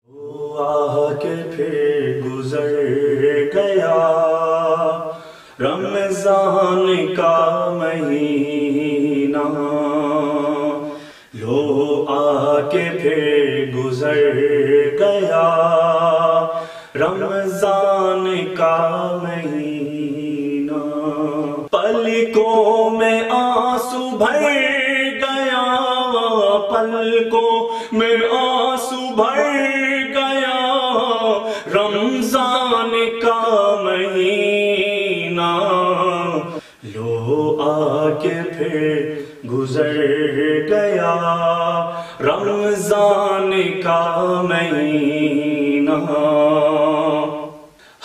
آ کے پھر گزر گیا رمضان کا مہینہ، لو آ کے پھر گزر گیا رمضان کا مہینہ، پلکوں میں آنسو بھر گیا، پلکوں میں آنسو بھر گیا رمضان کا مہینہ، لو آ کے پھر گزر گیا رمضان کا مہینہ،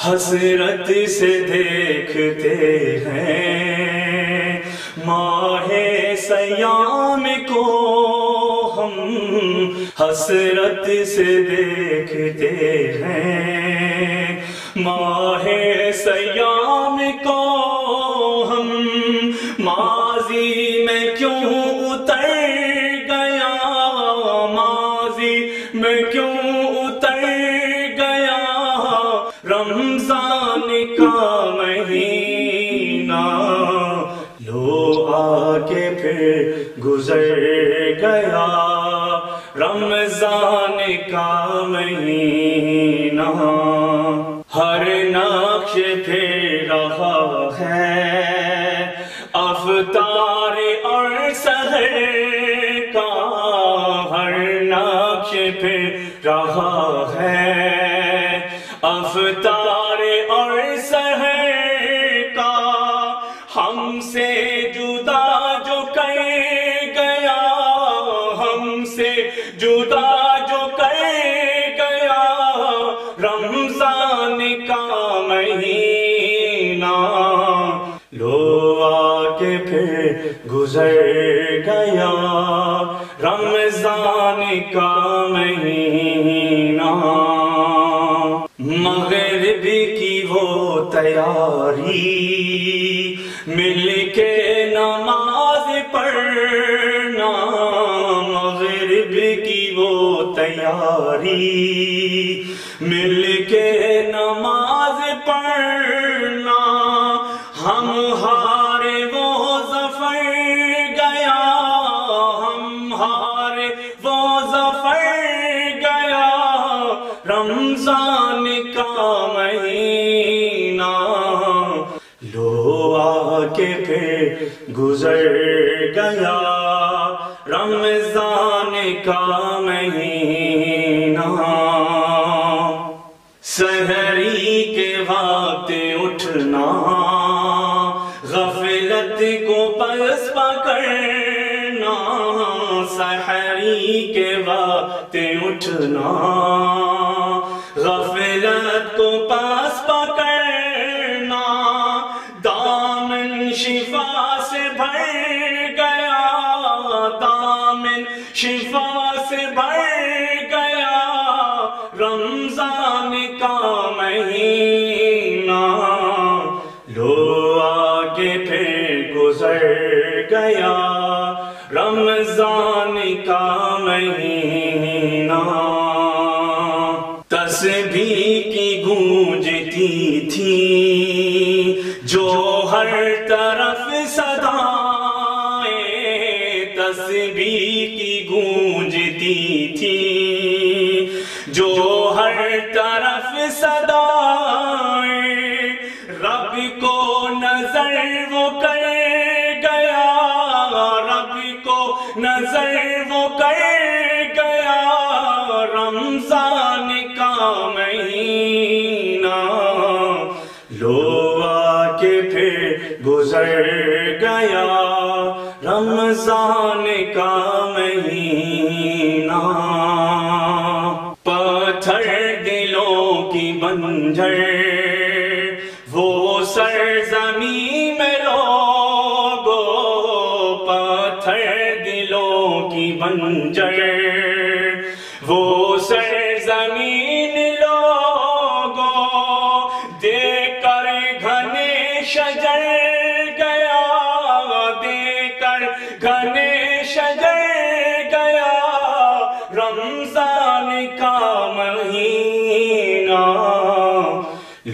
حسرت سے دیکھتے ہیں ماہ سیام کو ہم، حسرت سے دیکھتے ہیں ماہ سیام کو ہم، ماضی میں کیوں اتر گیا، ماضی میں کیوں اتر گیا رمضان کا مہینہ، لو آ کے پھر گزر گیا رمضان کا مہینہ، ہر نقش پھر رہا ہے افطار اور سحر کا، ہر نقش پھر رہا ہے افطار اور سحر کا، ہم سے جدا جو کر گیا، ہم سے جدا جو کر گیا رمضان کا مہینہ، لو آ کے پھر گزر گیا رمضان کا مہینہ، مغرب کی وہ تیاری مل کے نماز پڑھنا، مغرب کی وہ تیاری مل کے نماز پڑھنا، ہم ہارے وہ ظفر گیا، ہم ہارے وہ ظفر گیا رمضان کا مہینہ، لو آ کے پھر گزر گیا رمضان کا مہینہ، سحری کے وقت اٹھنا، غفلت کو پس پکڑنا، سحری کے وقت اٹھنا، غفلت کو پس پکڑنا، دامن شفا سے بھر گیا، دامن شفا سے بھر گیا رمضان کا مہینہ، لو آ کے پھر گزر گیا رمضان کا مہینہ، تسبیح کی گونجتی تھی جو ہر طرف صدائیں، تسبیح کی گونجتی تھی جو ہر طرف صدائیں، رب کو نظر وہ کر گیا، رب کو نظر وہ کر گیا رمضان کا مہینہ، لو آ کے پھر گزر گیا رمضان کا مہینہ، پتھر دلوں کی بنجر وہ سرزمین میں لوگو، پتھر دلوں کی بنجر وہ سرزمین لوگو، دیکھ کر گھنے شجر گیا، دیکھ کر گھنے شجر گیا رمضان کا مہینہ،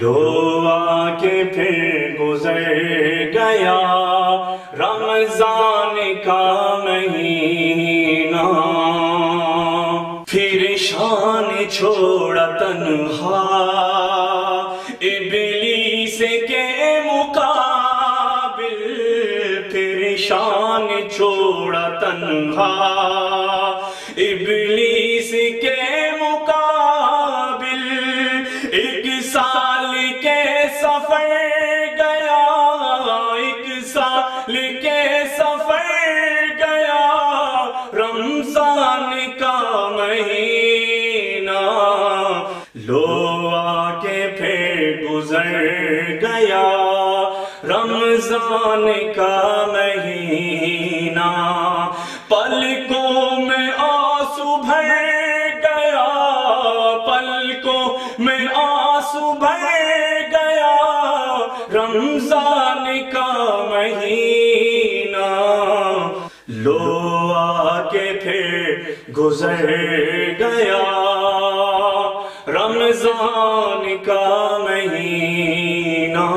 لو آ کے پھر گزر گیا رمضان کا مہینہ، پھر شان چھوڑا تنہا ابلیس کے مقابل، پھر شان چھوڑا تنہا ابلیس کے مقابل، ایک سال کے سفر گیا، ایک سال کے سفر گیا رمضان کا مہینہ، لو آ کے پھر گزر گیا رمضان کا مہینہ، پلکوں میں آنسو بھر گیا، پلکوں میں آنسو بھر گیا رمضان کا مہینہ، لو آ کے پھر گزر گیا رمضان کا مہینہ۔